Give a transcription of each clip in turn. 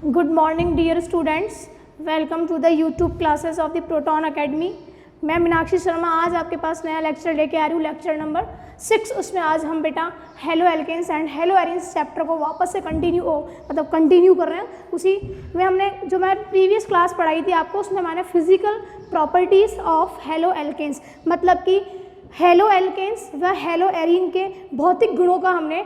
Good morning dear students, welcome to the YouTube classes of the Proton Academy। मैं मीनाक्षी शर्मा आज आपके पास नया lecture लेके आ रही हूँ, लेक्चर नंबर 6। उसमें आज हम बेटा haloalkanes and haloarenes chapter को वापस से कंटिन्यू कर रहे हैं। उसी में हमने जो मैं प्रीवियस क्लास पढ़ाई थी आपको, उसमें मैंने physical properties of haloalkanes मतलब कि हेलो एल्केन्स व हेलो एरीन के भौतिक गुणों का हमने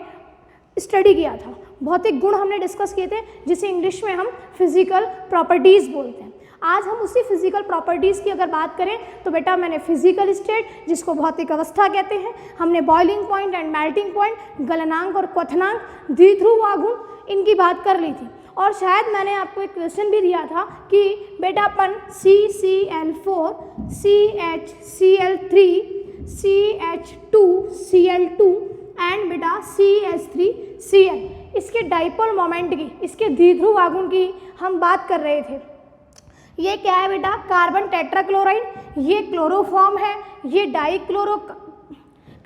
स्टडी किया था। भौतिक गुण हमने डिस्कस किए थे जिसे इंग्लिश में हम फिजिकल प्रॉपर्टीज़ बोलते हैं। आज हम उसी फिजिकल प्रॉपर्टीज़ की अगर बात करें तो बेटा मैंने फिजिकल स्टेट जिसको भौतिक अवस्था कहते हैं, हमने boiling point and melting point, गलनांक और क्वथनांक, द्विध्रुव आघूर्ण इनकी बात कर ली थी। और शायद मैंने आपको एक क्वेश्चन भी दिया था कि बेटा अपन CCl4, CHCl3, CH2Cl2 एंड बेटा CH3Cl इसके डाइपोल मोमेंट की, इसके द्विध्रुव आघूर्ण की हम बात कर रहे थे। ये क्या है बेटा? कार्बन टेट्राक्लोराइड, ये क्लोरोफॉर्म है, ये डाइक्लोरो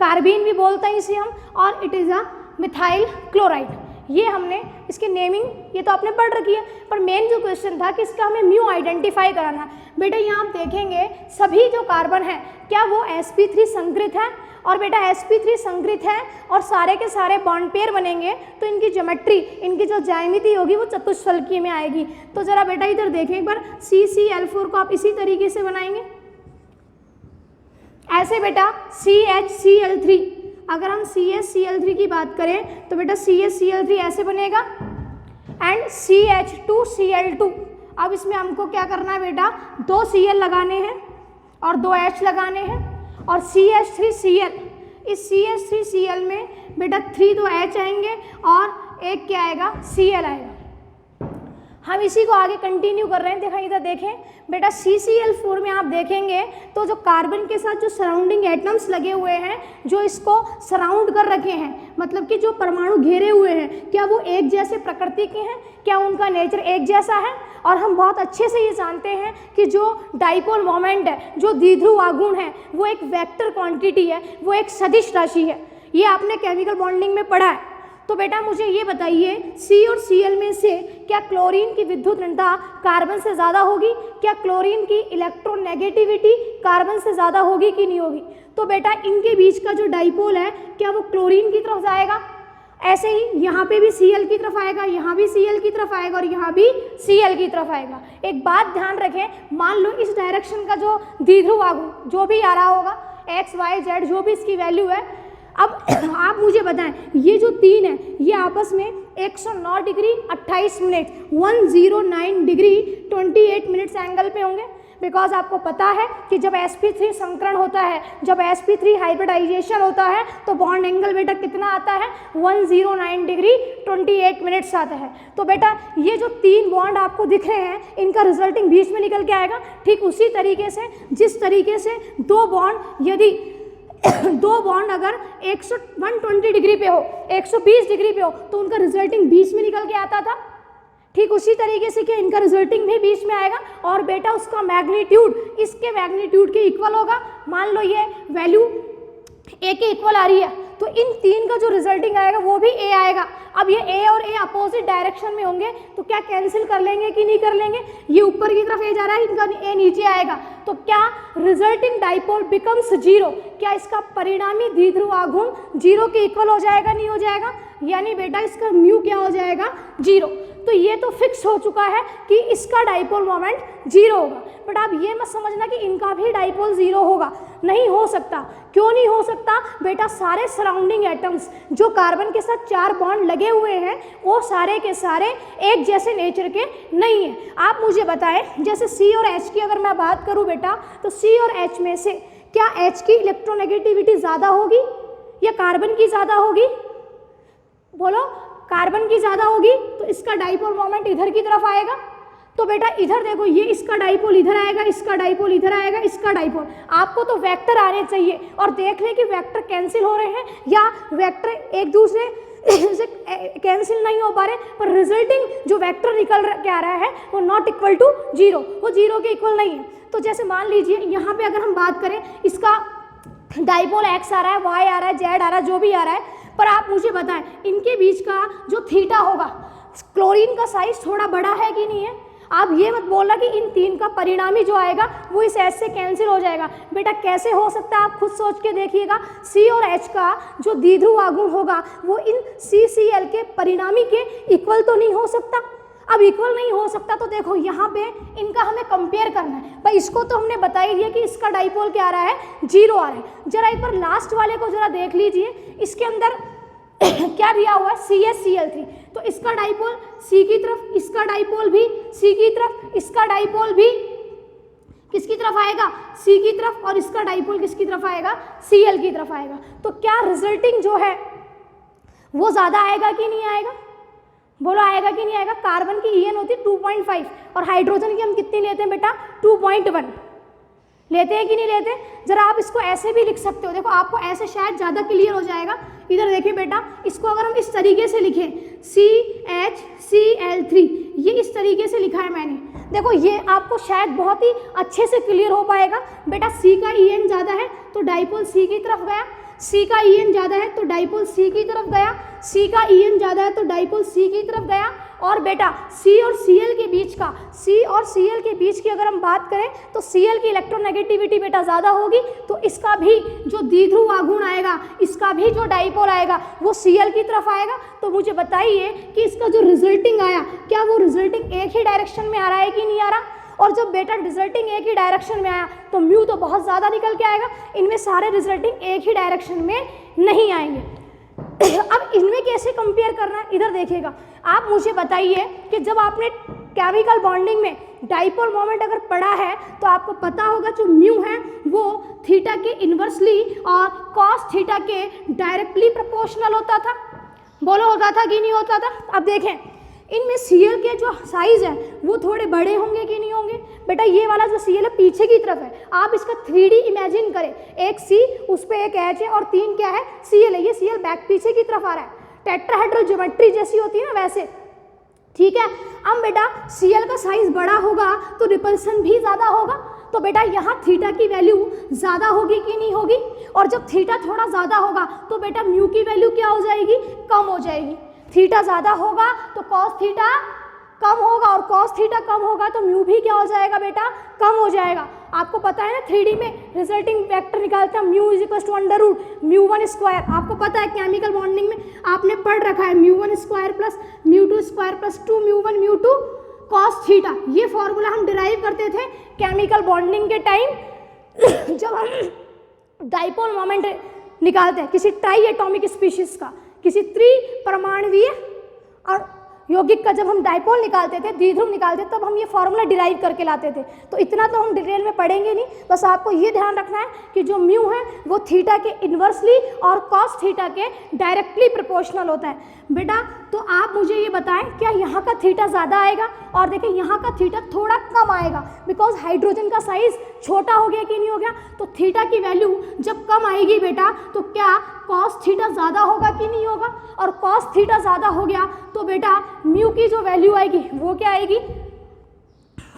कार्बीन भी बोलते हैं इसे हम, और it is a methyl chloride. ये हमने इसकी नेमिंग ये तो आपने पढ़ रखी है, पर मेन जो क्वेश्चन था कि इसका हमें म्यू आइडेंटिफाई कराना है। बेटा यहाँ आप देखेंगे सभी जो कार्बन है क्या वो sp3 संकृत है, और बेटा sp3 संकृत है और सारे के सारे बॉन्ड पेयर बनेंगे तो इनकी ज्योमेट्री, इनकी जो ज्यामिति होगी वो चतुष्फलकीय में आएगी। तो जरा बेटा इधर देखें एक बार, CCl4 को आप इसी तरीके से बनाएंगे ऐसे बेटा। CHCl3, अगर हम CHCl3 की बात करें तो बेटा CHCl3 ऐसे बनेगा एंड CH2Cl2। अब इसमें हमको क्या करना है बेटा? 2 Cl लगाने हैं और 2 H लगाने हैं और CH3Cl, इस CH3Cl में बेटा 3 तो H आएंगे और एक क्या आएगा? Cl आएगा। हम इसी को आगे कंटिन्यू कर रहे हैं। देखा इधर देखें बेटा, CCl4 में आप देखेंगे तो जो कार्बन के साथ जो सराउंडिंग एटम्स लगे हुए हैं, जो इसको सराउंड कर रखे हैं, मतलब कि जो परमाणु घेरे हुए हैं, क्या वो एक जैसे प्रकृति के हैं? क्या उनका नेचर एक जैसा है? और हम बहुत अच्छे से ये जानते हैं कि जो डाइपोल मोमेंट है, जो द्विध्रुव आघूर्ण है, वो एक वेक्टर क्वांटिटी है, वो एक सदिश राशि है। ये आपने केमिकल बॉन्डिंग में पढ़ा है। तो बेटा मुझे ये बताइए, C और Cl में से क्या क्लोरीन की विद्युत ऋणता कार्बन से ज़्यादा होगी? क्या क्लोरीन की इलेक्ट्रोनेगेटिविटी कार्बन से ज़्यादा होगी कि नहीं होगी? तो बेटा इनके बीच का जो डाइपोल है क्या वो क्लोरीन की तरफ जाएगा? ऐसे ही यहाँ पे भी Cl की तरफ आएगा, यहाँ भी Cl की तरफ आएगा और यहाँ भी Cl की तरफ आएगा। एक बात ध्यान रखें, मान लो इस डायरेक्शन का जो द्विध्रुव आघूर्ण जो भी आ रहा होगा, X, Y, Z जो भी इसकी वैल्यू है, अब आप मुझे बताएं ये जो 3 है ये आपस में 109 degree 28 minute 109 degree 28 minutes angle पे होंगे। बिकॉज आपको पता है कि जब sp3 संकरण होता है, जब sp3 हाइब्रिडाइजेशन होता है तो बॉन्ड एंगल बेटा कितना आता है? 109 डिग्री 28 मिनट्स आता है। तो बेटा ये जो 3 बॉन्ड आपको दिख रहे हैं, इनका रिजल्टिंग बीच में निकल के आएगा। ठीक उसी तरीके से जिस तरीके से 2 बॉन्ड, यदि 2 बॉन्ड अगर 120 डिग्री पे हो, 120 डिग्री पे हो, तो उनका रिजल्टिंग बीच में निकल के आता था। ठीक उसी तरीके से क्या इनका रिजल्टिंग भी बीच में आएगा, और बेटा उसका मैग्नीट्यूड इसके मैग्नीट्यूड के इक्वल होगा। मान लो ये वैल्यू A के इक्वल आ रही है तो इन 3 का जो रिजल्टिंग आएगा वो भी A आएगा। अब ये A और A अपोजिट डायरेक्शन में होंगे तो क्या कैंसिल कर लेंगे कि नहीं कर लेंगे? ये ऊपर की तरफ A जा रहा है, इनका A नीचे आएगा, तो क्या रिजल्टिंग डाइपोल बिकम्स 0? क्या इसका परिणामी द्विध्रुव आघूर्ण 0 के इक्वल हो जाएगा? नहीं हो जाएगा, यानी बेटा इसका म्यू क्या हो जाएगा? 0। तो ये तो फिक्स हो चुका है कि इसका डाइपोल मोमेंट 0 होगा। बट आप ये मत समझना कि इनका भी डाइपोल 0 होगा, नहीं हो सकता। क्यों नहीं हो सकता? बेटा सारे सराउंडिंग एटम्स जो कार्बन के साथ 4 बॉन्ड लगे हुए हैं वो सारे के सारे एक जैसे नेचर के नहीं हैं। आप मुझे बताएं, जैसे C और H की अगर मैं बात करूं बेटा, तो C और H में से क्या H की इलेक्ट्रोनेगेटिविटी ज़्यादा होगी या कार्बन की ज़्यादा होगी? बोलो, कार्बन की ज़्यादा होगी तो इसका डाइपोल मोमेंट इधर की तरफ आएगा। तो बेटा इधर देखो, ये इसका डाइपोल इधर आएगा, इसका डाइपोल इधर आएगा, इसका डाइपोल। आपको तो वेक्टर आने चाहिए और देख लें कि वेक्टर कैंसिल हो रहे हैं या वेक्टर एक दूसरे से कैंसिल नहीं हो पा रहे, पर रिजल्टिंग जो वेक्टर निकल के आ रहा है वो नॉट इक्वल टू 0, वो 0 के इक्वल नहीं है। तो जैसे मान लीजिए यहाँ पे अगर हम बात करें, इसका डाइपोल X आ रहा है, Y आ रहा है, Z आ रहा है, जो भी आ रहा है, पर आप मुझे बताएं इनके बीच का जो थीटा होगा क्लोरीन का साइज थोड़ा बड़ा है कि नहीं है। आप ये मत बोलना कि इन तीन का परिणामी जो आएगा वो इस H से कैंसिल हो जाएगा। बेटा कैसे हो सकता है, आप खुद सोच के देखिएगा। C और H का जो द्विध्रुव आघूर्ण होगा वो इन CCl के परिणामी के इक्वल तो नहीं हो सकता। अब इक्वल नहीं हो सकता तो देखो यहाँ पे इनका हमें कंपेयर करना है। भाई इसको तो हमने बता ही दिया कि इसका डाइपोल क्या आ रहा है, 0 आ रहा है। जरा एक बार लास्ट वाले को जरा देख लीजिए, इसके अंदर क्या दिया हुआ है, CH-Cl3। तो इसका डाइपोल C की तरफ, इसका डाइपोल भी C की तरफ, इसका डाइपोल भी किसकी तरफ आएगा, C की तरफ, और इसका डाइपोल किसकी तरफ आएगा, Cl की तरफ आएगा। तो क्या रिजल्टिंग जो है वो ज़्यादा आएगा कि नहीं आएगा, बोलो आएगा कि नहीं आएगा। कार्बन की EN होती है 2.5 और हाइड्रोजन की हम कितनी लेते हैं बेटा, 2.1 लेते हैं कि नहीं लेते। जरा आप इसको ऐसे भी लिख सकते हो, देखो आपको ऐसे शायद ज़्यादा क्लियर हो जाएगा। इधर देखिए बेटा, इसको अगर हम इस तरीके से लिखें CHCl3, ये इस तरीके से लिखा है मैंने, देखो ये आपको शायद बहुत ही अच्छे से क्लियर हो पाएगा। बेटा C का EN ज़्यादा है तो डाइपोल C की तरफ गया, C का EN ज़्यादा है तो डाइपोल C की तरफ गया, C का EN ज़्यादा है तो डाइपोल C की तरफ गया। और बेटा C और Cl के बीच का, C और Cl के बीच की अगर हम बात करें तो Cl की इलेक्ट्रोनेगेटिविटी बेटा ज़्यादा होगी, तो इसका भी जो द्विध्रुव आघूर्ण आएगा, इसका भी जो डाइपोल आएगा वो Cl की तरफ आएगा। तो मुझे बताइए कि इसका जो रिजल्टिंग आया, क्या वो रिजल्टिंग एक ही डायरेक्शन में आ रहा है कि नहीं आ रहा। और जब बेटा रिजल्टिंग एक ही डायरेक्शन में आया तो म्यू तो बहुत ज़्यादा निकल के आएगा। इनमें सारे रिजल्टिंग एक ही डायरेक्शन में नहीं आएंगे। अब इनमें कैसे कंपेयर करना है, इधर देखिएगा। आप मुझे बताइए कि जब आपने केमिकल बॉन्डिंग में डाइपोल मोमेंट अगर पढ़ा है तो आपको पता होगा जो म्यू है वो थीटा के इन्वर्सली और कॉस थीटा के डायरेक्टली प्रोपोर्शनल होता था। बोलो होता था कि नहीं होता था। अब देखें इनमें Cl के जो साइज है वो थोड़े बड़े होंगे कि नहीं होंगे। बेटा ये वाला जो Cl है पीछे की तरफ है, आप इसका 3D इमेजिन करें, एक C उस पर एक H है और 3 क्या है, Cl है। ये Cl बैक पीछे की तरफ आ रहा है, टेट्राहेड्रल ज्योमेट्री जैसी होती है ना वैसे, ठीक है। अब बेटा Cl का साइज बड़ा होगा तो रिपल्सन भी ज़्यादा होगा। तो बेटा यहाँ थीटा की वैल्यू ज़्यादा होगी कि नहीं होगी। और जब थीटा थोड़ा ज़्यादा होगा तो बेटा म्यू की वैल्यू क्या हो जाएगी, कम हो जाएगी। थीटा ज़्यादा होगा तो कॉस थीटा कम होगा, और कॉस थीटा कम होगा तो म्यू भी क्या हो जाएगा बेटा, कम हो जाएगा। आपको पता है ना 3D में रिजल्टिंग वेक्टर निकालते हैं mu is equal to under root μ1 square. आपको पता है केमिकल बॉन्डिंग में आपने पढ़ रखा है μ1 square plus μ2 square plus 2μ1 μ2 cos theta. ये फॉर्मूला हम डिराइव करते थे केमिकल बॉन्डिंग के टाइम जब हम डाइपोल मोमेंट निकालते हैं किसी ट्राई एटॉमिक स्पीशीज का, किसी त्रिपरमाणवीय और यौगिक का जब हम डाइपोल निकालते थे, द्विध्रुव निकालते तब हम ये फॉर्मूला डिराइव करके लाते थे। तो इतना तो हम डिटेल में पढ़ेंगे नहीं, बस आपको ये ध्यान रखना है कि जो म्यू है वो थीटा के इन्वर्सली और कॉस थीटा के डायरेक्टली प्रोपोर्शनल होता है। बेटा तो आप मुझे ये बताएं क्या यहाँ का थीटा ज़्यादा आएगा, और देखिए यहाँ का थीटा थोड़ा कम आएगा बिकॉज हाइड्रोजन का साइज छोटा हो गया कि नहीं हो गया। तो थीटा की वैल्यू जब कम आएगी बेटा तो क्या कॉस थीटा ज़्यादा होगा कि नहीं होगा, और कॉस थीटा ज़्यादा हो गया तो बेटा म्यू की जो वैल्यू आएगी वो क्या आएगी,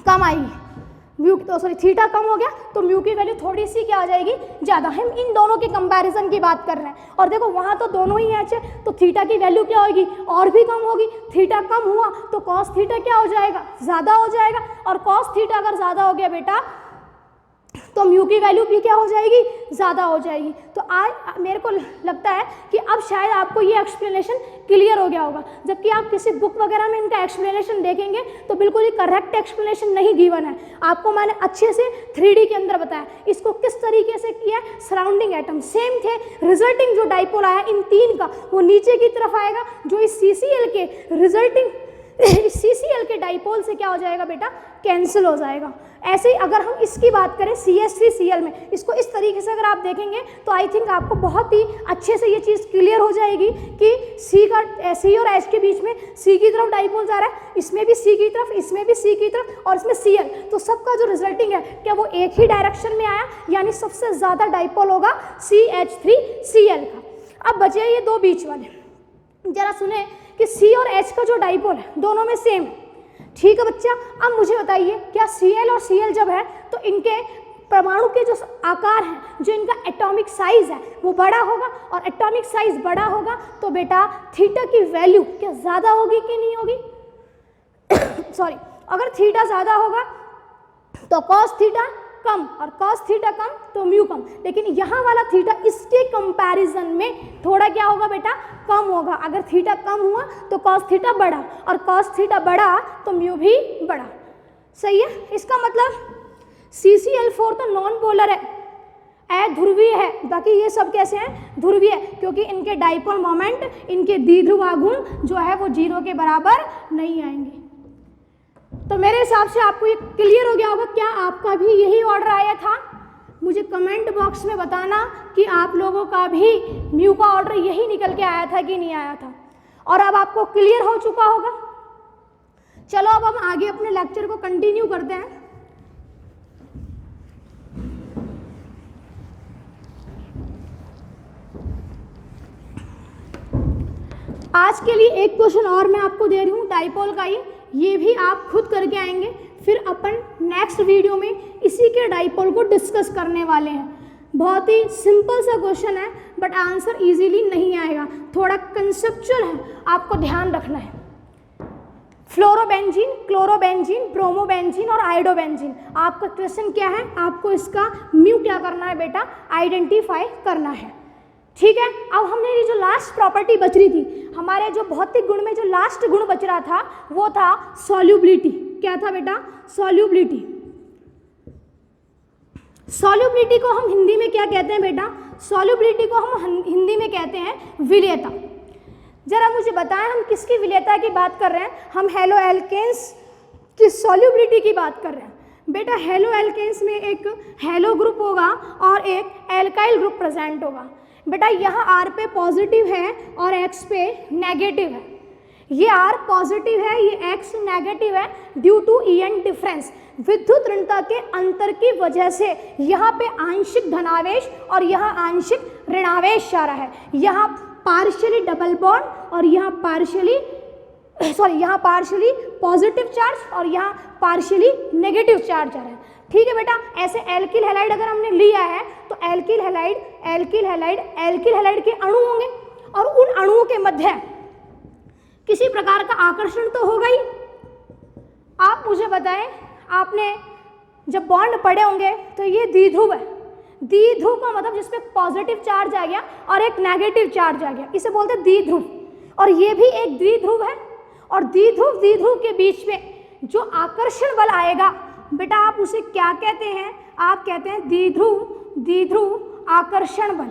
कम आएगी। म्यू तो सॉरी थीटा कम हो गया तो म्यू की वैल्यू थोड़ी सी क्या आ जाएगी, ज़्यादा। हम इन दोनों के कंपैरिजन की बात कर रहे हैं, और देखो वहाँ तो दोनों ही एच है तो थीटा की वैल्यू क्या होगी, और भी कम होगी। थीटा कम हुआ तो कॉस थीटा क्या हो जाएगा, ज़्यादा हो जाएगा, और कॉस थीटा अगर ज़्यादा हो गया बेटा तो म्यू की वैल्यू भी क्या हो जाएगी, ज़्यादा हो जाएगी। तो आज मेरे को लगता है कि अब शायद आपको ये एक्सप्लेनेशन क्लियर हो गया होगा, जबकि आप किसी बुक वगैरह में इनका एक्सप्लेनेशन देखेंगे तो बिल्कुल ही करेक्ट एक्सप्लेनेशन नहीं गिवन है। आपको मैंने अच्छे से 3D के अंदर बताया इसको किस तरीके से किया है। सराउंडिंग एटम सेम थे, रिजल्टिंग जो डाइपोल आया इन तीन का वो नीचे की तरफ आएगा, जो इस CCl के रिजल्टिंग CCl के डाइपोल से क्या हो जाएगा बेटा, कैंसिल हो जाएगा। ऐसे ही अगर हम इसकी बात करें CH3Cl में, इसको इस तरीके से अगर आप देखेंगे तो आई थिंक आपको बहुत ही अच्छे से ये चीज़ क्लियर हो जाएगी कि C और H के बीच में C की तरफ डाइपोल जा रहा है, इसमें भी C की तरफ, इसमें भी C की तरफ, और इसमें Cl। तो सबका जो रिजल्टिंग है क्या वो एक ही डायरेक्शन में आया, यानी सबसे ज़्यादा डाइपोल होगा CH3Cl का। अब बचे ये दो बीच वाले, जरा सुने कि C और H का जो डाइपोल है दोनों में सेम है, ठीक है बच्चा। अब मुझे बताइए क्या Cl और Cl जब है तो इनके परमाणु के जो आकार हैं, जो इनका एटॉमिक साइज है वो बड़ा होगा, और एटॉमिक साइज बड़ा होगा तो बेटा थीटा की वैल्यू क्या ज़्यादा होगी कि नहीं होगी? सॉरी, अगर थीटा ज़्यादा होगा तो कॉस थीटा कम, और कॉस थीटा कम तो म्यू कम। लेकिन यहाँ वाला थीटा इसके कंपैरिजन में थोड़ा क्या होगा बेटा? कम होगा। अगर थीटा कम हुआ तो कॉस थीटा बढ़ा, और कॉस थीटा बढ़ा तो म्यू भी बढ़ा। सही है? इसका मतलब CCl4 तो नॉन पोलर है, अध्रुवीय है। बाकी ये सब कैसे हैं? ध्रुवीय, क्योंकि इनके डाइपोल मोमेंट, इनके द्विध्रुव आघूर्ण जो है वो 0 के बराबर नहीं आएंगे। तो मेरे हिसाब से आपको ये क्लियर हो गया होगा। क्या आपका भी यही ऑर्डर आया था? मुझे कमेंट बॉक्स में बताना कि आप लोगों का भी म्यू का ऑर्डर यही निकल के आया था कि नहीं आया था, और अब आपको क्लियर हो चुका होगा। चलो अब हम आगे अपने लेक्चर को कंटिन्यू करते हैं। आज के लिए एक क्वेश्चन और मैं आपको दे रही हूँ डाइपोल का ही, ये भी आप खुद करके आएंगे, फिर अपन नेक्स्ट वीडियो में इसी के डाइपोल को डिस्कस करने वाले हैं। बहुत ही सिंपल सा क्वेश्चन है, बट आंसर इजीली नहीं आएगा, थोड़ा कंसेप्चुअल है, आपको ध्यान रखना है। फ्लोरोबेंजीन, क्लोरोबेंजीन, ब्रोमोबेंजीन और आयोडोबेंजीन, आपका क्वेश्चन क्या है? आपको इसका म्यू क्या करना है बेटा? आइडेंटिफाई करना है। ठीक है, अब हमने ये जो लास्ट प्रॉपर्टी बच रही थी, हमारे जो भौतिक गुण में जो लास्ट गुण बच रहा था वो था सॉल्युबिलिटी। क्या था बेटा? सॉल्युबिलिटी। सॉल्युबिलिटी को हम हिंदी में क्या कहते हैं बेटा? सॉल्युबिलिटी को हम हिंदी में कहते हैं विलेयता। जरा मुझे बताएं हम किसकी विलेयता की बात कर रहे हैं? हम हेलो एल्केन्स की सॉल्युबिलिटी की बात कर रहे हैं। बेटा हेलो एल्केन्स में एक हेलो ग्रुप होगा और एक एल्काइल ग्रुप प्रेजेंट होगा। बेटा यहाँ R पे पॉजिटिव है और X पे नेगेटिव है। ये R पॉजिटिव है, ये X नेगेटिव है ड्यू टू EN डिफरेंस, विद्युत ऋणता के अंतर की वजह से। यहाँ पे आंशिक धनावेश और यहाँ आंशिक ऋणावेश आ रहा है। यहाँ पार्शियली डबल बॉन्ड और यहाँ पार्शियली पॉजिटिव चार्ज और यहाँ पार्शियली नेगेटिव चार्ज आ रहा है। ठीक है बेटा, ऐसे एल्किल हैलाइड अगर हमने लिया है तो एल्किल हैलाइड के अणु होंगे और उन अणुओं के मध्य किसी प्रकार का आकर्षण तो होगा ही। आप मुझे बताएं, आपने जब बॉन्ड पढ़े होंगे तो ये द्विध्रुव है। द्विध्रुव का मतलब जिसपे पॉजिटिव चार्ज आ गया और एक नेगेटिव चार्ज आ गया, इसे बोलते हैं द्विध्रुव। और ये भी एक द्विध्रुव है, और द्विध्रुव के बीच में जो आकर्षण बल आएगा बेटा आप उसे क्या कहते हैं? आप कहते हैं द्विध्रुव आकर्षण बल।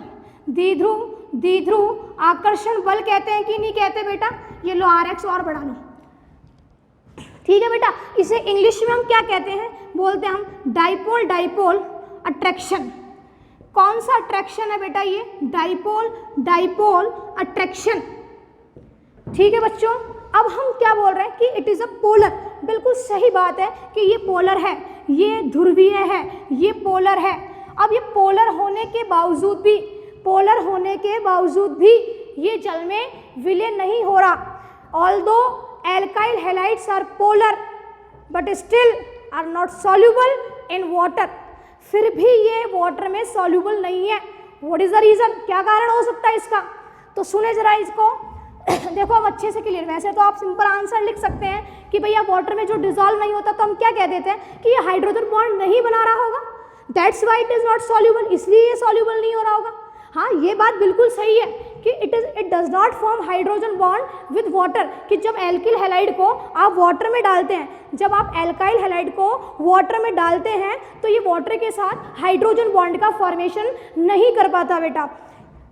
द्विध्रुव आकर्षण बल कहते हैं कि नहीं कहते बेटा? ये लो RX और बढ़ा लो। ठीक है बेटा, इसे इंग्लिश में हम क्या कहते हैं? बोलते हैं हम डाइपोल अट्रैक्शन। कौन सा अट्रैक्शन है बेटा? ये डाइपोल अट्रैक्शन। ठीक है बच्चों, अब हम क्या बोल रहे हैं कि इट इज़ अ पोलर। बिल्कुल सही बात है कि ये पोलर है, ये ध्रुवीय है, ये पोलर है। अब ये पोलर होने के बावजूद भी ये जल में विलय नहीं हो रहा। Although alkyl halides are polar but still are not soluble in water. फिर भी ये वाटर में सॉल्यूबल नहीं है। What is the reason? क्या कारण हो सकता है इसका? तो सुने जरा इसको। देखो अब अच्छे से क्लियर। वैसे तो आप सिंपल आंसर लिख सकते हैं कि भैया वाटर में जो डिजॉल्व नहीं होता तो हम क्या कह देते हैं कि ये हाइड्रोजन बॉन्ड नहीं बना रहा होगा, that's why it is not soluble, इसलिए ये सॉल्यूबल नहीं हो रहा होगा। हाँ, ये बात बिल्कुल सही है कि it does not form hydrogen bond with water, कि जब एल्किल हैलाइड को आप वाटर में डालते हैं, जब आप एल्काइल हैलाइड को वाटर में डालते हैं तो ये वाटर के साथ हाइड्रोजन बॉन्ड का फॉर्मेशन नहीं कर पाता बेटा।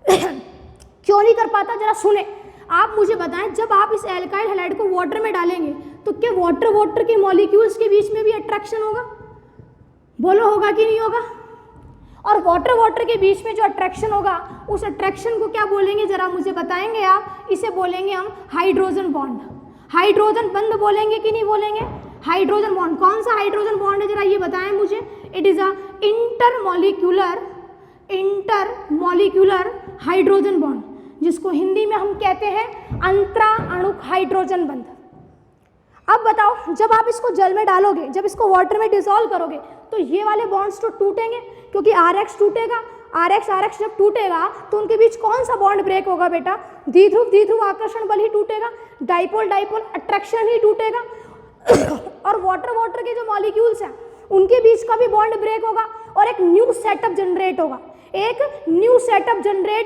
क्यों नहीं कर पाता? जरा सुने। आप मुझे बताएं, जब आप इस एल्काइल हैलाइड को वाटर में डालेंगे तो क्या वाटर के मॉलिक्यूल्स के बीच में भी अट्रैक्शन होगा? बोलो, होगा कि नहीं होगा? और वाटर के बीच में जो अट्रैक्शन होगा उस अट्रैक्शन को क्या बोलेंगे? जरा मुझे बताएंगे आप। इसे बोलेंगे हम हाइड्रोजन बॉन्ड। हाइड्रोजन बंध बोलेंगे कि नहीं बोलेंगे? Hydrogen bond. कौन सा हाइड्रोजन बॉन्ड है जरा ये बताएं मुझे। It is a intermolecular hydrogen bond, जिसको हिंदी में हम कहते हैं अंतरा अणुक हाइड्रोजन बंध। अब बताओ, जब आप इसको जल में डालोगे, जब इसको वाटर में डिसॉल्व करोगे तो ये वाले बॉन्ड्स तो टूटेंगे क्योंकि RX टूटेगा, RX जब टूटेगा तो उनके बीच कौन सा बॉन्ड ब्रेक होगा बेटा? द्विध्रुव आकर्षण बल ही टूटेगा, डाइपोल अट्रैक्शन ही टूटेगा और वाटर के जो मॉलिक्यूल्स हैं उनके बीच का भी बॉन्ड ब्रेक होगा और एक न्यू सेटअप जनरेट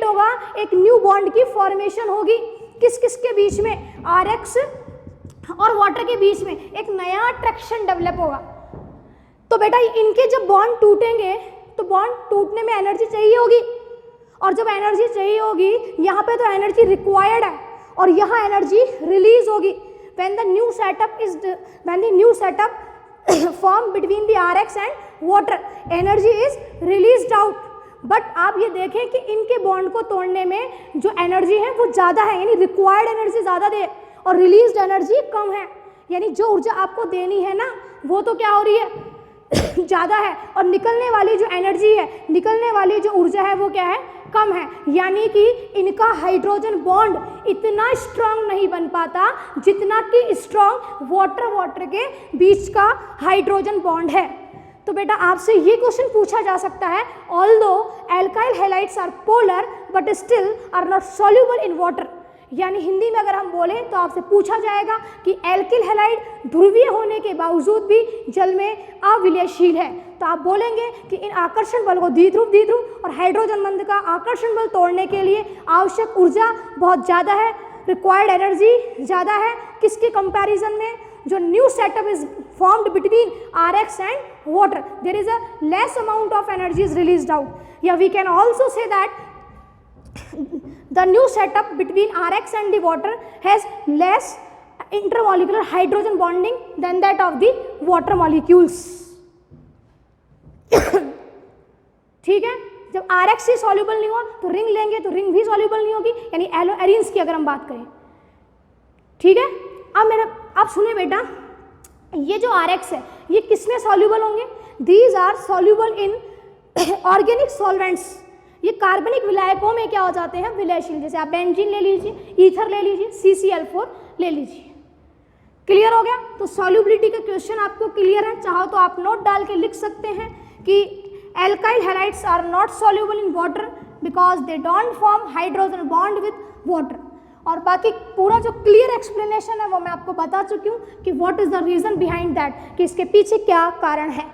होगा, एक न्यू बॉन्ड की फॉर्मेशन होगी। किस किस के बीच में? RX और वाटर के बीच में एक नया अट्रैक्शन डेवलप होगा। तो बेटा इनके जब बॉन्ड टूटेंगे तो बॉन्ड टूटने में एनर्जी चाहिए होगी, और जब एनर्जी चाहिए होगी यहाँ पे तो एनर्जी रिक्वायर्ड है और यहाँ एनर्जी रिलीज होगी। when the new setup form between the RX and water, energy is released out। But आप ये देखें कि इनके बॉन्ड को तोड़ने में जो एनर्जी है वो ज़्यादा है, यानी रिक्वायर्ड एनर्जी ज़्यादा दे और रिलीज्ड एनर्जी कम है, यानी जो ऊर्जा आपको देनी है ना वो तो क्या हो रही है ज़्यादा है, और निकलने वाली जो एनर्जी है, निकलने वाली जो ऊर्जा है वो क्या है? कम है। यानी कि इनका हाइड्रोजन बॉन्ड इतना स्ट्रांग नहीं बन पाता जितना कि स्ट्रांग वाटर के बीच का हाइड्रोजन बॉन्ड है। तो बेटा आपसे ये क्वेश्चन पूछा जा सकता है, although alkyl halides are polar but still are not soluble in water. यानी हिंदी में अगर हम बोले तो आपसे पूछा जाएगा कि एल्किल हैलाइड ध्रुवीय होने के बावजूद भी जल में अविलयशील है, तो आप बोलेंगे कि इन आकर्षण बल को द्विध्रुव और हाइड्रोजन बंध का आकर्षण बल तोड़ने के लिए आवश्यक ऊर्जा बहुत ज़्यादा है, रिक्वायर्ड एनर्जी ज़्यादा है। किसके कंपैरिजन में? जो new setup is formed between RX and water, there is a less amount of energy is released out. या we can also say that the new setup between RX and the water has less intermolecular hydrogen bonding than that of the water molecules। ठीक है, जब RX ही soluble नहीं हुआ तो ring लेंगे तो ring भी soluble नहीं होगी, यानी एरोएरिन्स की अगर हम बात करें। ठीक है, आप सुने बेटा, ये जो RX है ये किसमें soluble होंगे? These are soluble in organic solvents। ये कार्बनिक विलायकों में क्या हो जाते हैं? विलयशील। जैसे आप बेंजीन ले लीजिए, ईथर ले लीजिए, CCl4 ले लीजिए। क्लियर हो गया? तो सॉल्युबिलिटी का क्वेश्चन आपको क्लियर है? चाहो तो आप नोट डाल के लिख सकते हैं कि alkyl halides are not soluble in water because they don't form hydrogen bond with water. और बाकी पूरा जो क्लियर एक्सप्लेनेशन है वो मैं आपको बता चुकी हूँ कि what is the reason behind that, कि इसके पीछे क्या कारण है।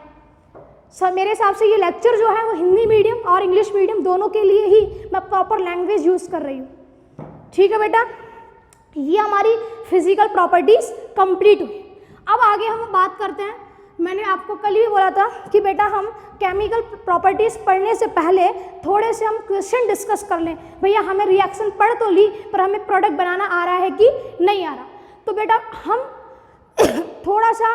सर मेरे हिसाब से ये लेक्चर जो है वो हिंदी मीडियम और इंग्लिश मीडियम दोनों के लिए ही मैं प्रॉपर लैंग्वेज यूज़ कर रही हूँ। ठीक है बेटा, ये हमारी फिजिकल प्रॉपर्टीज़ कंप्लीट हुई। अब आगे हम बात करते हैं, मैंने आपको कल ही बोला था कि बेटा हम केमिकल प्रॉपर्टीज़ पढ़ने से पहले थोड़े से हम क्वेश्चन डिस्कस कर लें। भैया हमें रिएक्शन पढ़ तो ली पर हमें प्रोडक्ट बनाना आ रहा है कि नहीं आ रहा, तो बेटा हम थोड़ा सा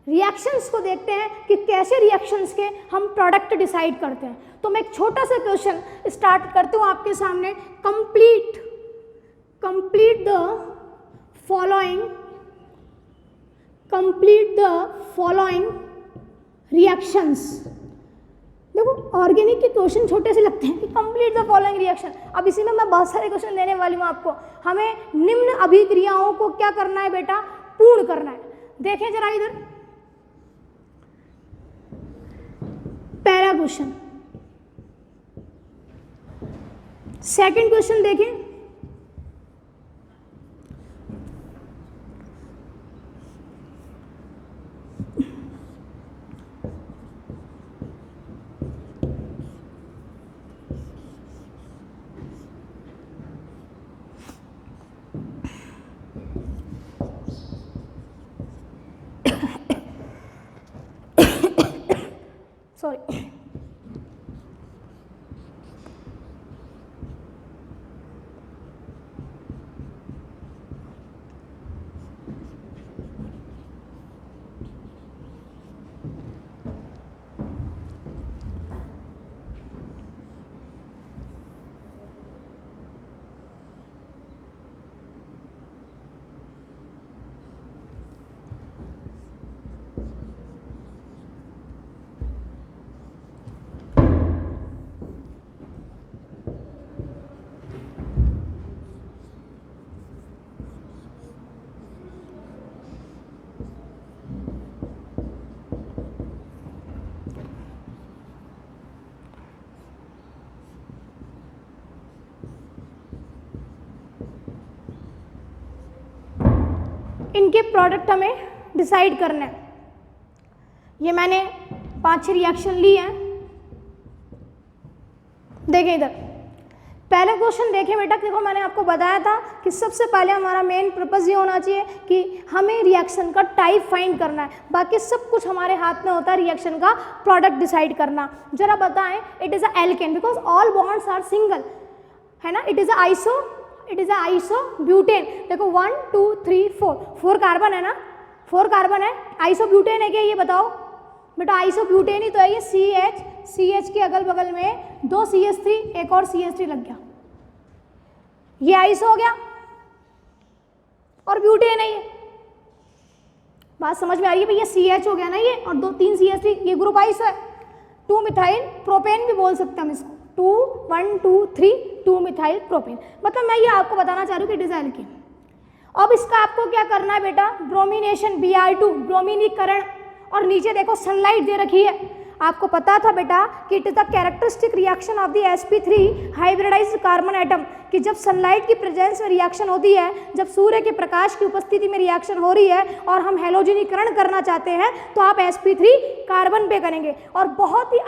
रिएक्शंस को देखते हैं कि कैसे रिएक्शंस के हम प्रोडक्ट डिसाइड करते हैं। तो मैं एक छोटा सा क्वेश्चन स्टार्ट करती हूँ आपके सामने। Complete the following reactions. देखो ऑर्गेनिक के क्वेश्चन छोटे से लगते हैं कि कंप्लीट द फॉलोइंग रिएक्शन। अब इसी में मैं बहुत सारे क्वेश्चन देने वाली हूँ आपको। हमें निम्न अभिक्रियाओं को क्या करना है बेटा? पूर्ण करना है। देखें जरा इधर पहला क्वेश्चन, सेकंड क्वेश्चन देखें। सॉरी, इनके प्रोडक्ट हमें डिसाइड करना है। ये मैंने 5-6 रिएक्शन ली हैं। देखें इधर, पहले क्वेश्चन देखें बेटा। देखो मैंने आपको बताया था कि सबसे पहले हमारा मेन पर्पस ये होना चाहिए कि हमें रिएक्शन का टाइप फाइंड करना है, बाकी सब कुछ हमारे हाथ में होता है रिएक्शन का प्रोडक्ट डिसाइड करना। जरा बताएं, it is a alkane because all bonds are single, है ना। It is a isobutane. देखो 1 2 3 4 कार्बन है ना, 4 कार्बन है। आइसो ब्यूटेन है क्या, ये बताओ बेटा। आइसो ब्यूटेन ही तो है ये। CH के अगल बगल में 2 CH3, एक और CH3 लग गया, ये आइसो हो गया और ब्यूटेन है ये। बात समझ में आ रही है भैया। CH हो गया ना ये, और 2-3 CH3, ये ग्रुप आइसो है। 2 मिथाइल प्रोपेन भी बोल सकते हैं हम इसको। 1 2 3 2 मिथाइल प्रोपेन। मतलब मैं ये आपको बताना चाह रही हूँ कि इट इज एल्केन। अब इसका आपको क्या करना है बेटा, ब्रोमिनेशन, Br2 ब्रोमीनीकरण। और नीचे देखो सनलाइट दे रखी है। आपको पता था बेटा कि it is the characteristic reaction of the sp3 hybridised carbon atom, कि जब सनलाइट की प्रेजेंस में रिएक्शन होती है, जब सूर्य के प्रकाश की उपस्थिति में रिएक्शन हो रही है और हम हेलोजनीकरण करना चाहते हैं, तो आप sp3 कार्बन पे करेंगे। और बहुत ही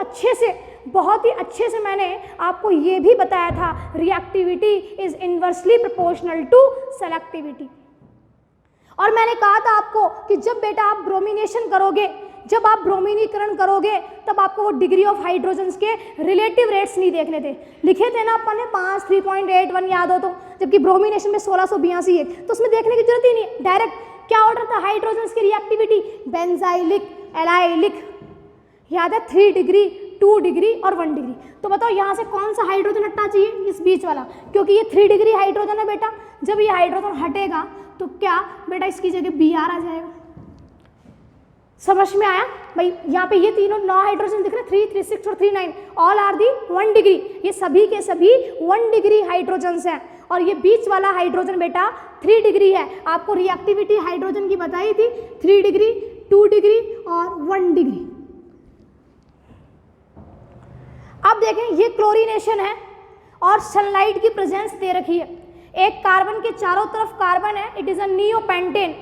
अच्छे से मैंने आपको ये भी बताया था, reactivity is inversely proportional to selectivity. और मैंने कहा था आपको कि जब बेटा आप ब्रोमिनेशन करोगे, जब आप ब्रोमीनीकरण करोगे, तब आपको वो डिग्री ऑफ हाइड्रोजन्स के रिलेटिव रेट्स नहीं देखने थे। लिखे थे ना अपन ने 5 3.81 याद हो तो, जबकि ब्रोमिनेशन में 1682 है, तो उसमें देखने की जरूरत ही नहीं। डायरेक्ट क्या ऑर्डर था हाइड्रोजन्स की रिएक्टिविटी, बेंजाइलिक, एलाइलिक, याद है 3 डिग्री, 2 डिग्री और 1 डिग्री। तो बताओ यहाँ से कौन सा हाइड्रोजन हटना चाहिए, इस बीच वाला, क्योंकि ये 3 डिग्री हाइड्रोजन है बेटा। जब ये हाइड्रोजन हटेगा तो क्या बेटा इसकी जगह Br आ जाएगा। समझ में आया भाई। यहाँ पे ये तीनों 9 हाइड्रोजन दिख रहे, 3 3 6 और 3 9, ऑल आर दी 1 डिग्री। ये सभी के सभी 1 डिग्री हाइड्रोजन्स हैं। और ये बीच वाला हाइड्रोजन बेटा 3 डिग्री है। आपको रिएक्टिविटी हाइड्रोजन की बताई थी, 3 डिग्री, 2 डिग्री और 1 डिग्री। अब देखें ये क्लोरीनेशन है और सनलाइट की प्रेजेंस दे रखी है। एक कार्बन के चारों तरफ कार्बन है, इट इज़ अ नियोपेंटेन।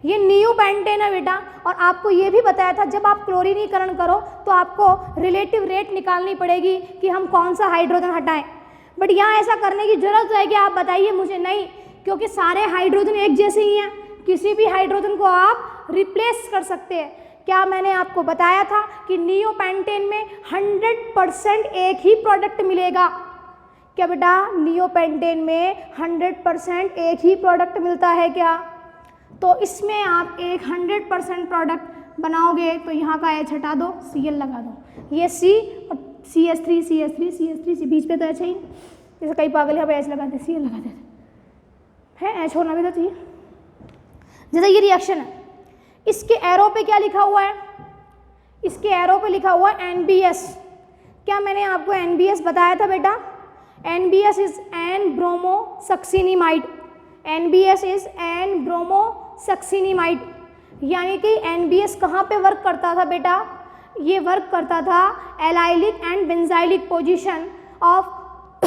ये नियोपेंटेन है बेटा। और आपको ये भी बताया था जब आप क्लोरीनीकरण करो तो आपको रिलेटिव रेट निकालनी पड़ेगी कि हम कौन सा हाइड्रोजन हटाएं। बट यहाँ ऐसा करने की जरूरत है कि आप बताइए मुझे, नहीं, क्योंकि सारे हाइड्रोजन एक जैसे ही हैं। किसी भी हाइड्रोजन को आप रिप्लेस कर सकते हैं। क्या मैंने आपको बताया था कि नियोपेंटेन में 100% एक ही प्रोडक्ट मिलेगा। क्या बेटा नियोपेंटेन में 100% एक ही प्रोडक्ट मिलता है क्या? तो इसमें आप एक 100% प्रोडक्ट बनाओगे तो यहाँ का H हटा दो, Cl लगा दो, ये C और CH3 CH3 CH3 C, बीच पे तो H ही, जैसे कई पागल है H लगा देते, Cl लगा देते हैं, H होना भी तो चाहिए। जैसे ये रिएक्शन है, इसके एरो पे क्या लिखा हुआ है, इसके एरो पे लिखा हुआ है NBS। क्या मैंने आपको NBS बताया था बेटा? NBS is N bromosuccinimide. NBS is N bromosuccinimide. यानी कि NBS कहाँ पे वर्क करता था बेटा? ये वर्क करता था allylic and benzylic position of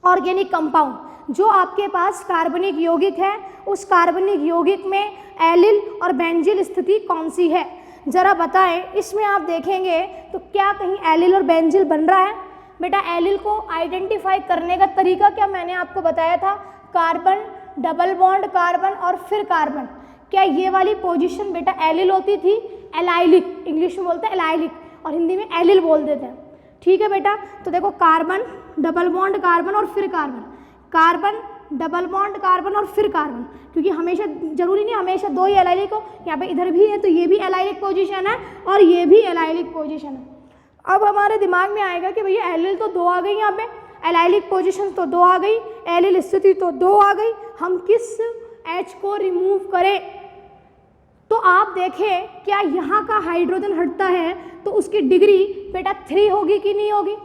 organic compound. जो आपके पास कार्बनिक यौगिक है, उस कार्बनिक यौगिक में एलिल और बेंजिल स्थिति कौन सी है, जरा बताएं। इसमें आप देखेंगे तो क्या कहीं एलिल और बेंजिल बन रहा है? बेटा एलिल को आइडेंटिफाई करने का तरीका क्या मैंने आपको बताया था? कार्बन, डबल बॉन्ड कार्बन और फिर कार्बन। क्या ये वाली पोजीशन बेटा एलिल होती थी? एलाइलिक, इंग्लिश में बोलते हैं एलाइलिक और हिंदी में एलिल बोल देते हैं। ठीक है बेटा, तो देखो कार्बन, डबल बॉन्ड कार्बन और फिर carbon, carbon, double bond carbon और फिर कार्बन, क्योंकि हमेशा जरूरी नहीं हमेशा दो ही एलाइलिक हो। यहाँ पे इधर भी है तो ये भी एलाइलिक पोजीशन है और ये भी एलाइलिक पोजीशन है। अब हमारे दिमाग में आएगा कि भैया एलिल तो 2 आ गई, यहाँ पे एलाइलिक पोजीशन तो 2 आ गई, एलिल स्थिति तो 2 आ गई, हम किस H को रिमूव करें? तो आप देखें क्या यहाँ का हाइड्रोजन हटता है तो उसकी डिग्री बेटा 3 होगी कि नहीं होगी?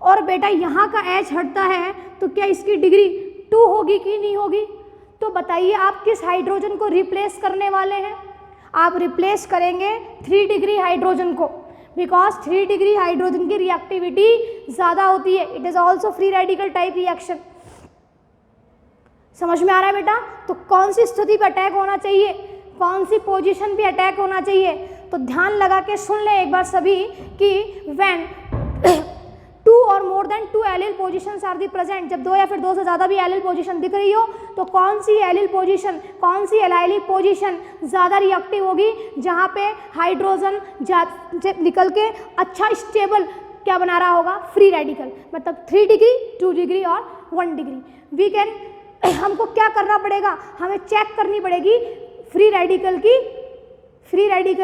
और बेटा यहाँ का H हटता है तो क्या इसकी डिग्री 2 होगी कि नहीं होगी? तो बताइए आप किस हाइड्रोजन को रिप्लेस करने वाले हैं? आप रिप्लेस करेंगे 3 डिग्री हाइड्रोजन को, बिकॉज 3 डिग्री हाइड्रोजन की रिएक्टिविटी ज़्यादा होती है। It is also free radical type reaction. समझ में आ रहा है बेटा? तो कौन सी स्थिति पे अटैक होना चाहिए, कौन सी पोजीशन पे अटैक होना चाहिए, तो ध्यान लगा के सुन ले एक बार सभी कि व्हेन 2 और more than 2 allyl positions are the present, जब 2 या फिर 2 से ज़्यादा भी एलिल पोजीशन दिख रही हो तो कौन सी एलिल पोजीशन, कौन सी एलाइलिक पोजीशन ज़्यादा रिएक्टिव होगी, जहाँ पे हाइड्रोजन निकल के अच्छा स्टेबल क्या बना रहा होगा, फ्री रेडिकल, मतलब 3 डिग्री 2 डिग्री और 1 डिग्री। वी कैन हमको क्या करना पड़ेगा, हमें चेक करनी पड़ेगी फ्री रेडिकल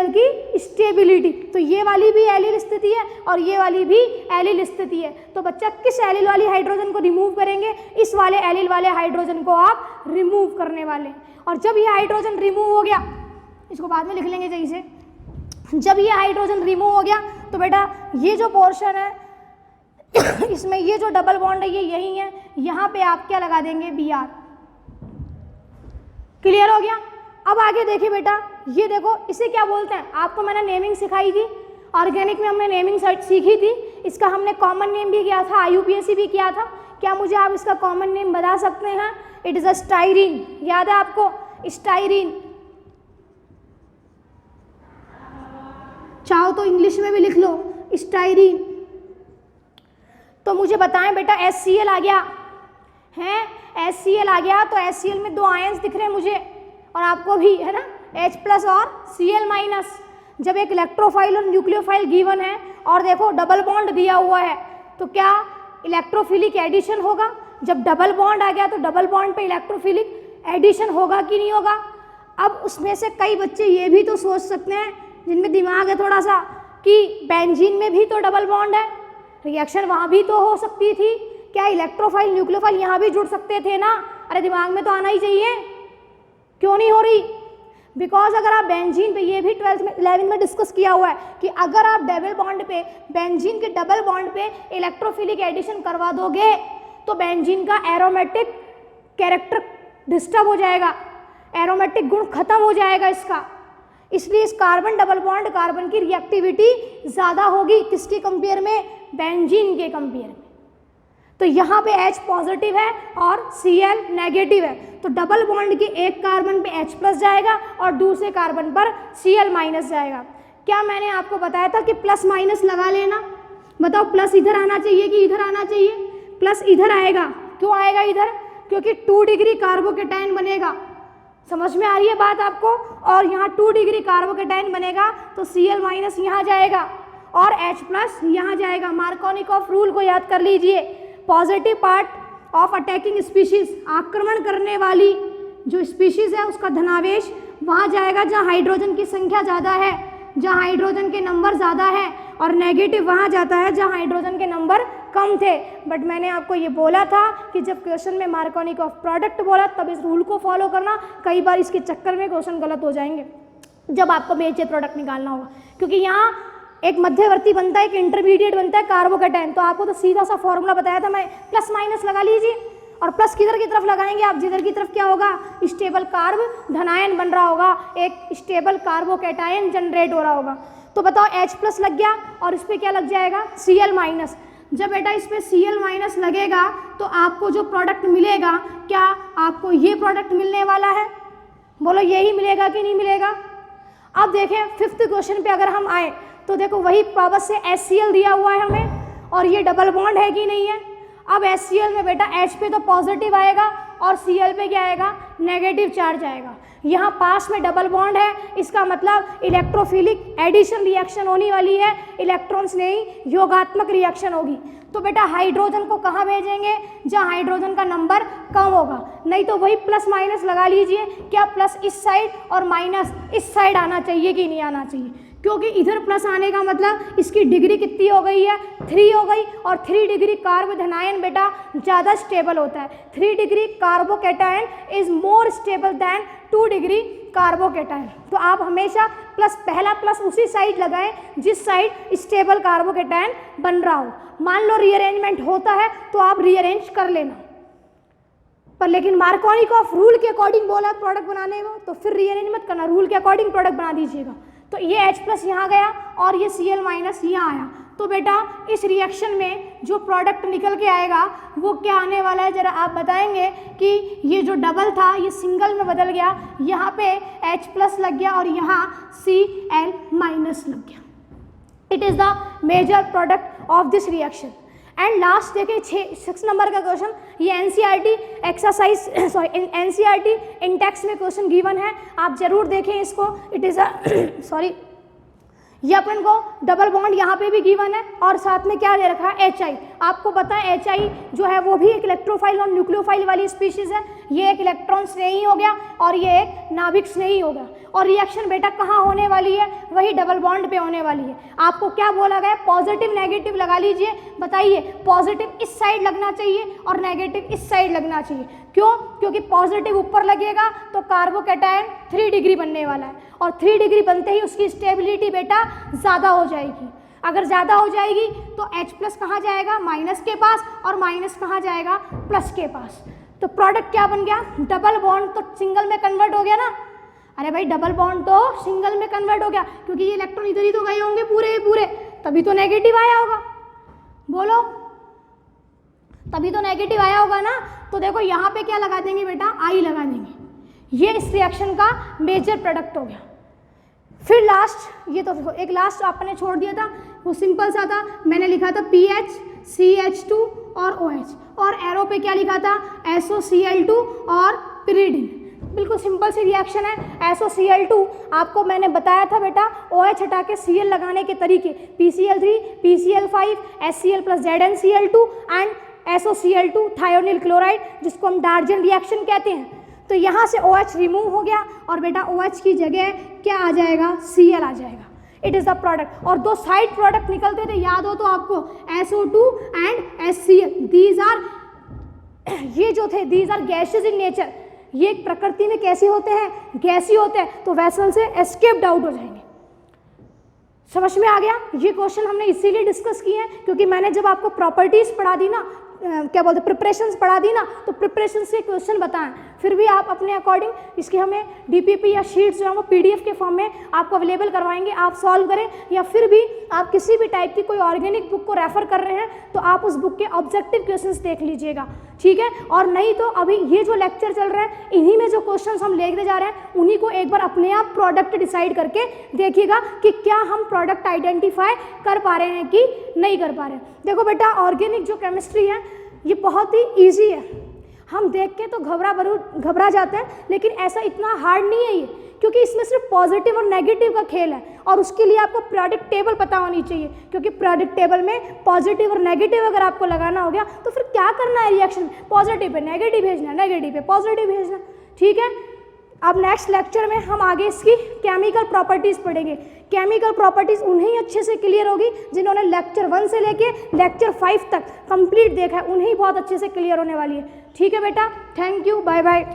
की स्टेबिलिटी। तो ये वाली भी एलिल स्थिति है और ये वाली भी एलिल स्थिति है। तो बच्चा किस एलिल वाली हाइड्रोजन को रिमूव करेंगे, इस वाले एलिल वाले हाइड्रोजन को आप रिमूव करने वाले। और जब ये हाइड्रोजन रिमूव हो गया, इसको बाद में लिख लेंगे सही से, जब ये हाइड्रोजन रिमूव हो गया तो बेटा ये जो पोर्शन है इसमें ये जो डबल बॉन्ड है ये यही है, यहाँ पे आप क्या लगा देंगे, Br। क्लियर हो गया? अब आगे देखिए बेटा, ये देखो इसे क्या बोलते हैं, आपको मैंने नेमिंग सिखाई थी, ऑर्गेनिक में हमने नेमिंग सीखी थी, इसका हमने कॉमन नेम भी किया था, IUPAC भी किया था। क्या मुझे आप इसका कॉमन नेम बता सकते हैं? इट इज़ अ स्टाइरीन, याद है आपको, स्टाइरीन। चाहो तो इंग्लिश में भी लिख लो, स्टाइरीन। तो मुझे बताएं बेटा, HCl आ गया है, HCl आ गया, तो HCl में 2 आयंस दिख रहे हैं मुझे और आपको भी, है ना, H+ और Cl-। जब एक इलेक्ट्रोफाइल और न्यूक्लियोफाइल गिवन है और देखो डबल बॉन्ड दिया हुआ है, तो क्या इलेक्ट्रोफिलिक एडिशन होगा? जब डबल बॉन्ड आ गया तो डबल बॉन्ड पे इलेक्ट्रोफिलिक एडिशन होगा कि नहीं होगा? अब उसमें से कई बच्चे ये भी तो सोच सकते हैं, जिनमें दिमाग है थोड़ा सा, कि बेंजीन में भी तो डबल बॉन्ड है, रिएक्शन वहाँ भी तो हो सकती थी, क्या इलेक्ट्रोफाइल न्यूक्लियोफाइल यहाँ भी जुड़ सकते थे ना? अरे दिमाग में तो आना ही चाहिए, क्यों नहीं हो रही? बिकॉज अगर आप बेंजीन पे, ये भी 12th में 11th में डिस्कस किया हुआ है कि अगर आप डबल बॉन्ड पे, बेंजीन के डबल बॉन्ड पे इलेक्ट्रोफिलिक एडिशन करवा दोगे तो बेंजीन का एरोमेटिक कैरेक्टर डिस्टर्ब हो जाएगा, एरोमेटिक गुण खत्म हो जाएगा इसका। इसलिए इस कार्बन डबल बॉन्ड कार्बन की रिएक्टिविटी ज़्यादा होगी, किसके कंपेयर में, बेंजीन के कंपेयर में। तो यहाँ पे H पॉजिटिव है और Cl नेगेटिव है, तो डबल बॉन्ड के एक कार्बन पे H+ जाएगा और दूसरे कार्बन पर Cl- जाएगा। क्या मैंने आपको बताया था कि प्लस माइनस लगा लेना? बताओ, प्लस इधर आना चाहिए कि इधर आना चाहिए? प्लस इधर आएगा। क्यों आएगा इधर? क्योंकि 2 डिग्री कार्बोकेटाइन बनेगा। समझ में आ रही है बात आपको? और यहाँ 2 डिग्री कार्बोकेटाइन बनेगा तो Cl- यहाँ जाएगा और H+ यहाँ जाएगा। मार्कोनिकॉफ रूल को याद कर लीजिए, positive part of attacking species, आक्रमण करने वाली जो स्पीशीज है उसका धनावेश वहाँ जाएगा जहाँ हाइड्रोजन की संख्या ज़्यादा है, जहाँ हाइड्रोजन के नंबर ज़्यादा है, और नेगेटिव वहाँ जाता है जहाँ हाइड्रोजन के नंबर कम थे। बट मैंने आपको ये बोला था कि जब क्वेश्चन में मार्कोनिकॉफ प्रोडक्ट बोला तब इस रूल को फॉलो करना, कई बार इसके चक्कर में क्वेश्चन गलत हो जाएंगे जब आपको बेचे प्रोडक्ट निकालना होगा, क्योंकि यहाँ एक मध्यवर्ती बनता है, एक इंटरमीडिएट बनता है कार्बोकेटाइन। तो आपको तो सीधा सा फॉर्मूला बताया था मैं, प्लस माइनस लगा लीजिए, और प्लस किधर की तरफ लगाएंगे आप, जिधर की तरफ क्या होगा, स्टेबल कार्ब धनायन बन रहा होगा, एक स्टेबल कार्बोकेटाइन जनरेट हो रहा होगा। तो बताओ H+ लग गया और इस पर क्या लग जाएगा, Cl-। जब बेटा इस पर Cl- लगेगा तो आपको जो प्रोडक्ट मिलेगा, क्या आपको ये प्रोडक्ट मिलने वाला है? बोलो यही मिलेगा कि नहीं मिलेगा? अब देखें 5th क्वेश्चन पे अगर हम आए तो देखो वही पावर से HCl दिया हुआ है हमें, और ये डबल बॉन्ड है कि नहीं है? अब HCl में बेटा H पे तो पॉजिटिव आएगा और Cl पे क्या आएगा, नेगेटिव चार्ज आएगा। यहाँ पास में डबल बॉन्ड है, इसका मतलब इलेक्ट्रोफिलिक एडिशन रिएक्शन होने वाली है, इलेक्ट्रॉन्स नहीं, योगात्मक रिएक्शन होगी। तो बेटा हाइड्रोजन को कहाँ भेजेंगे, जहाँ हाइड्रोजन का नंबर कम होगा, नहीं तो वही प्लस माइनस लगा लीजिए, क्या प्लस इस साइड और माइनस इस साइड आना चाहिए कि नहीं आना चाहिए? क्योंकि इधर प्लस आने का मतलब इसकी डिग्री कितनी हो गई है, 3 हो गई, और 3 डिग्री कार्ब धनायन बेटा ज़्यादा स्टेबल होता है। 3 degree carbocation is more stable then 2 degree carbocation. तो आप हमेशा प्लस, पहला प्लस उसी साइड लगाएं जिस साइड स्टेबल कार्बोकेटाइन बन रहा हो। मान लो रीअरेंजमेंट होता है तो आप रीअरेंज कर लेना, पर लेकिन मार्कोनिकॉफ रूल के अकॉर्डिंग बोला प्रोडक्ट बनाने को, तो फिर रीअरेंज मत करना, रूल के अकॉर्डिंग प्रोडक्ट बना दीजिएगा। तो ये H+ यहाँ गया और ये Cl- यहाँ आया, तो बेटा इस रिएक्शन में जो प्रोडक्ट निकल के आएगा वो क्या आने वाला है, ज़रा आप बताएंगे कि ये जो डबल था ये सिंगल में बदल गया, यहाँ पे H+ लग गया और यहाँ Cl- लग गया। It is the major product of this reaction. And last देखिए 6 नंबर का क्वेश्चन, ये एनसीईआरटी एक्सरसाइज एनसीईआरटी इंटेक्स में क्वेश्चन गिवन है, आप जरूर देखें इसको। इट इज़ अ ये अपन को डबल बॉन्ड यहाँ पे भी गिवन है और साथ में क्या दे रखा है HI। आपको पता है HI जो है वो भी एक इलेक्ट्रोफाइल और न्यूक्लियोफाइल वाली स्पीशीज है, ये एक इलेक्ट्रॉन स्नेही हो गया और ये एक नाभिक स्नेही हो गया। और रिएक्शन बेटा कहाँ होने वाली है, वही डबल बॉन्ड पे होने वाली है। आपको क्या बोला गया, पॉजिटिव नेगेटिव लगा लीजिए, बताइए पॉजिटिव इस साइड लगना चाहिए और नेगेटिव इस साइड लगना चाहिए। क्यों? क्योंकि पॉजिटिव ऊपर लगेगा तो कार्बोकैटायन 3 डिग्री बनने वाला है और 3 डिग्री बनते ही उसकी स्टेबिलिटी बेटा ज़्यादा हो जाएगी। अगर ज़्यादा हो जाएगी तो H+ कहाँ जाएगा, माइनस के पास, और माइनस कहाँ जाएगा, प्लस के पास। तो प्रोडक्ट क्या बन गया, डबल बॉन्ड तो सिंगल में कन्वर्ट हो गया ना। अरे भाई डबल बॉन्ड तो सिंगल में कन्वर्ट हो गया क्योंकि ये इलेक्ट्रॉन इधर ही तो गए होंगे पूरे, तभी तो नेगेटिव आया होगा। बोलो, तभी तो नेगेटिव आया होगा ना। तो देखो यहाँ पे क्या लगा देंगे बेटा, I लगा देंगे। ये इस रिएक्शन का मेजर प्रोडक्ट हो गया। फिर लास्ट, ये तो एक लास्ट आपने छोड़ दिया था, वो सिंपल सा था, मैंने लिखा था PH CH2 और OH, और एरो पे क्या लिखा था, SOCl2 और pyridine। बिल्कुल सिंपल सी रिएक्शन है। SOCl2 आपको मैंने बताया था बेटा, OH हटा के Cl लगाने के तरीके, PCl3 PCl5 HCl + ZnCl2 and SOCl2 thionyl chloride, जिसको हम डार्जन रिएक्शन कहते हैं। तो यहाँ से OH रिमूव हो गया और बेटा OH की जगह क्या आ जाएगा, Cl आ जाएगा। It is the product. और 2 साइड प्रोडक्ट निकलते थे, याद हो तो आपको, SO2 and HCl। These are, ये जो थे these are gases in nature. ये प्रकृति में कैसे होते हैं, गैसी होते हैं, तो वेसल से एस्केप्ड आउट हो जाएंगे। समझ में आ गया? ये क्वेश्चन हमने इसीलिए डिस्कस किए हैं क्योंकि मैंने जब आपको प्रॉपर्टीज पढ़ा दी ना, क्या बोलते प्रिपरेशंस पढ़ा दी ना, तो प्रिपरेशन से क्वेश्चन बताएं। फिर भी आप अपने अकॉर्डिंग इसकी हमें DPP या शीट्स जो है वो PDF के फॉर्म में आपको अवेलेबल करवाएंगे, आप सॉल्व करें। या फिर भी आप किसी भी टाइप की कोई ऑर्गेनिक बुक को रेफर कर रहे हैं तो आप उस बुक के ऑब्जेक्टिव क्वेश्चंस देख लीजिएगा, ठीक है। और नहीं तो अभी ये जो लेक्चर चल रहा है, इन्हीं में जो क्वेश्चंस हम लेते जा रहे हैं, उन्हीं को एक बार अपने आप प्रोडक्ट डिसाइड करके देखिएगा कि क्या हम प्रोडक्ट आइडेंटिफाई कर पा रहे हैं कि नहीं कर पा रहे हैं। देखो बेटा, ऑर्गेनिक जो केमिस्ट्री है ये बहुत ही ईजी है। हम देख के तो घबरा जाते हैं, लेकिन ऐसा इतना हार्ड नहीं है ये, क्योंकि इसमें सिर्फ पॉजिटिव और नेगेटिव का खेल है। और उसके लिए आपको प्रोडक्ट टेबल पता होनी चाहिए, क्योंकि प्रोडक्ट टेबल में पॉजिटिव और नेगेटिव अगर आपको लगाना हो गया तो फिर क्या करना है, रिएक्शन पॉजिटिव पे नेगेटिव भेजना, नेगेटिव पे पॉजिटिव भेजना, ठीक है। अब नेक्स्ट लेक्चर में हम आगे इसकी केमिकल प्रॉपर्टीज़ पढ़ेंगे। केमिकल प्रॉपर्टीज़ उन्हें अच्छे से क्लियर होगी जिन्होंने लेक्चर 1 से लेके लेक्चर 5 तक कंप्लीट देखा है, उन्हें बहुत अच्छे से क्लियर होने वाली है, ठीक है बेटा। Thank you, bye bye.